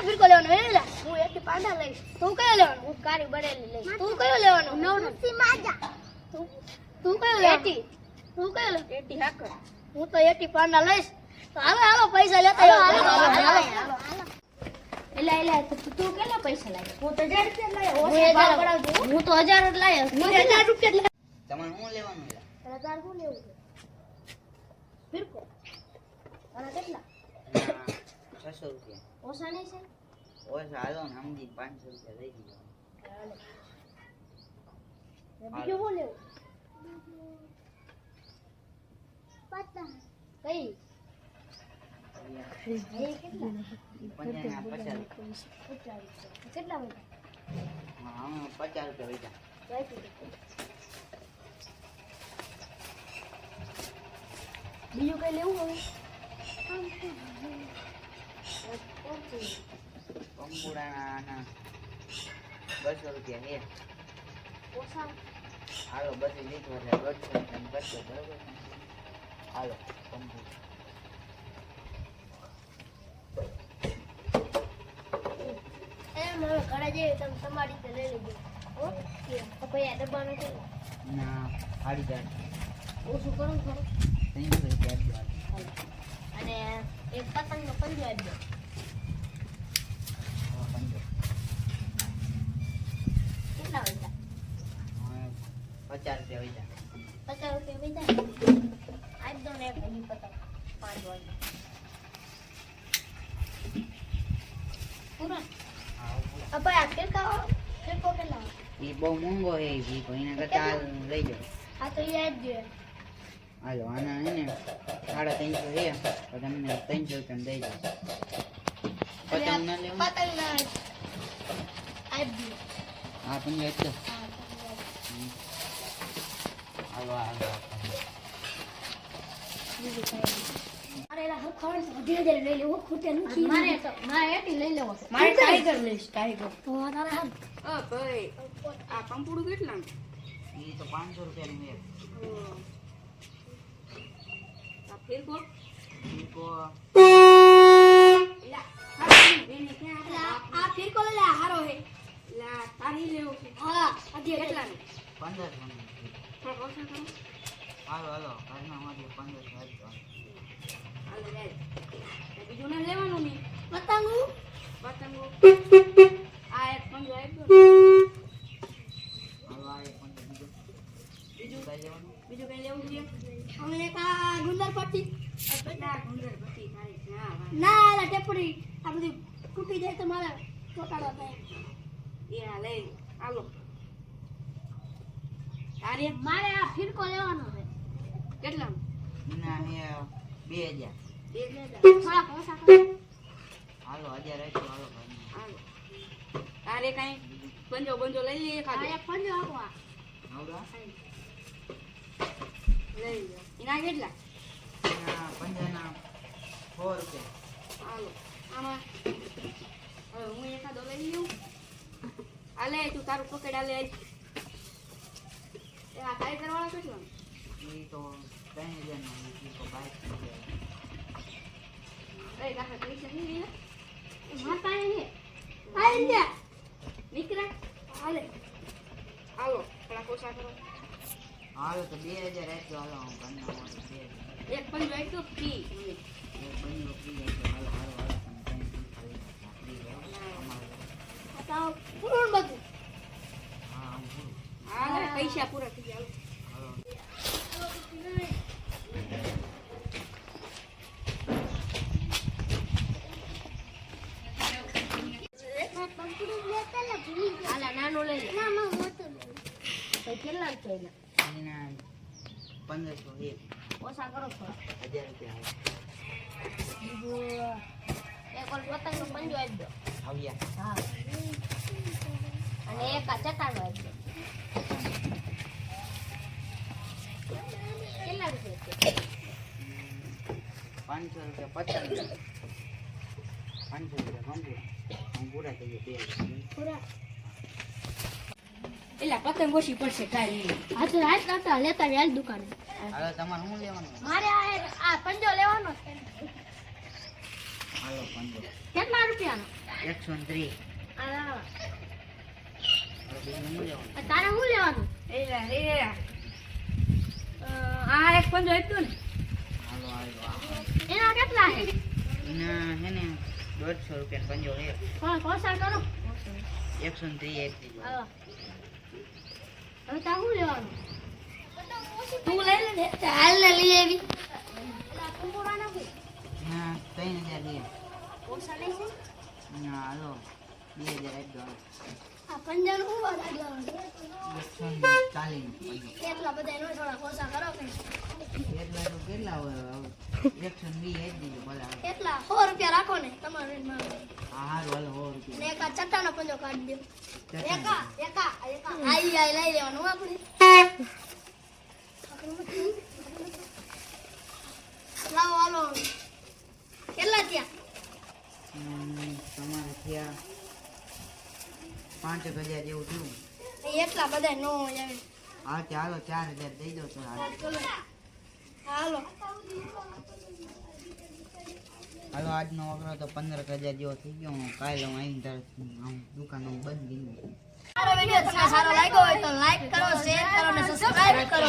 કયો ફિરકો લેવાનો એલા હું એકી પાંડા લઈશ તું કયો લેવાનો હું કારી બનેલી લઈશ તું કયો લેવાનો નવરતી માજા તું કયો લેટી તું કયો લે એટી હાકર હું તો એટી પાંડા લઈશ તો હાલો પૈસા લેતા હાલો એલા તું કેટલા પૈસા લાવ્યો હું તો 1000 રૂપિયા લાવ્યો હું તો 1000 જ લાવ્યો 1000 રૂપિયા તમારે શું લેવાનું છે 1000 શું લેવું છે ફિરકો અને કેટલા 600 રૂપિયા ઓછા નહીં છે ઓછા હાલો ને સમજી 500 રૂપિયા લઈ દીધો બીજું શું લેવું પતા કઈ કેટલા હા 50 રૂપિયા બીજું કઈ લેવું હવે કંકુડાના 200 રૂપિયા હે ઓછા હાલો બધી લીધું એટલે 200 કરશો બરોબર હાલો કંકુડા ઘરે જઈએ તમે તમારી રીતે લઈ લેજો તો ભાઈ આ ડબ્બાનો છે ના 4.5 ઓછું કરું થોડું 300 રૂપિયા અને એક પતંગનો પંજો આપી દો કેટલા વૈસા 50 રૂપિયા વૈસા 50 રૂપિયા વૈસા આપી દો ને એક એની પતંગ 5 વાગે પૂરા અબે આ ફિરકો કેટલા એ બહુ મોંઘો હે એ ફિરકો એના કરતા લઈ જાઓ આ તો યાદ જોઈએ હાલો આના હે ને 350 હે તો તમને 300 રૂપિયા દઈ દઉં પતંગ ના લેવું પતંગ ના આપી દો હા પંજો એટલો હાલો અરે હું ખબર છે ધીરે લઈ લેવો ખૂટે નથી મારે એટી લઈ લેવો મારે ટાઈગર લઈશ ટાઈગર તો તારે હા ભાઈ આ કંપુડું કેટલા એ તો 500 રૂપિયાનું હે આ ફિરકો આ ફિરકો લે હારો હે લા તારી લેવો છે હા અધી કેટલા 15 હાલો કારના માંથી 15 આપજો હાલો લે બીજું ના લેવાનું નહીં પતંગો આ એક પંજો આપજો હાલો આ એક પંજો બીજું કઈ લેવાનું બીજું કઈ લેવું છે અમે એક આ ગુંદર પટ્ટી ગુંદર પટ્ટી તારી ના લા ટેપડી આ બધી તૂટી જાય તો મારે ચોટાડો થાય એ લઈ હાલો તારે મારે આ ફિરકો લેવાનો છે કેટલા ના હે 2000 થોડા પૈસા હાલો 1000 રાખજો હાલો તારે કઈ પંજો લઈ લઈએ ખાલી એક પંજો આપવા આવડા લઈ લો એના કેટલા ના પંજાના 4 રૂપિયા હાલો આમાં હવે હું એકાદો લઈ લઉં આલે તું તારું પકડ આલે એ આ કાઈ કરવાળા કેટલો એ તો 3000 નો એ તો 22 એ કાકા પૈસા નહીં લે માર પાસે હે આઈ લે નીકળા હાલે હાલો થોડા કોસા કરો હાલો તો 2000 રાખજો હાલો હું કરના 2000 એક પંજો આપ્યો ફ્રી એક બંને ફ્રી રાખજો હાલો હાલો આ તો પૂરું બધું હા હાલે પૈસા પૂરા થઈ ગયા હાલો હાલા નાનો લઈ લે ના મોટો તો કેટલા છે એના 1500 એક ઓછા કરો થોડા 1000 રૂપિયા બીજું એક ઓલ પતંગનો પંજો આપી દો આવ્યા હા અને એક આ ચટાડો આપી દો કેટલા રૂપિયા છે 500 રૂપિયા 50 રૂપિયા 500 રૂપિયા હું પૂરા થઈ ગયા 2000 પૂરા એલા પતંગ ઓછી પડશે કાઈ નહીં. હા તો રાત કરતા લેતા વ્યાલ દુકાને હવે તમારે શું લેવાનું મારે આ પંજો લેવાનો છે હા હાલો 15. કેટલા રૂપિયાનો 130. આ હવે બીજું શું લેવાનું? તારે શું લેવાનું આ એક પંજો આપ્યું ને હાલો એના કેટલા છે એના હે ને 150 રૂપિયા પંજો હે. કોણ કોસા કરો 130 એક દીધો. હાલો. હવે તારે શું લેવાનું તું લઈ લે ને હાલ ને લઈ આવી કંકોડા નાખી હા 3000 લે. ઓછા લઈ છે ના હાલો 2000 આપી દો. આ પંજાનું શું વાત આગળ 140 નું પંજો. એટલા બધા નો થોડા કોસા કરો કે એટલા તો કેટલા હોય હવે? 120 એક દીધો ભલે હાલો. કેટલા 100 રૂપિયા રાખો ને તમારે મારો હા હારું હાલો 100 રૂપિયા. ને એક આ ચટ્ટાનો પંજો કાઢી દો ચટણી. એકા આઈ આઈ લઈ લેવાનું આપણે લાવો હાલો કેટલા થયા તમારે થયા 5000 જેવું થયું. એટલા બધા નો આવે હા ચાલો 4000 દઈ દો તો હાલો. ચલો હાલો હાલો આજનો વકરો તો 15000 જેવો થઈ ગયો. હું કાલે હું આવીને તારે દુકાન બંધ કરી દઉં. મારો વિડિયો તમને સારો લાગ્યો હોય તો લાઈક કરો શેર કરો અને સબસ્ક્રાઇબ કરો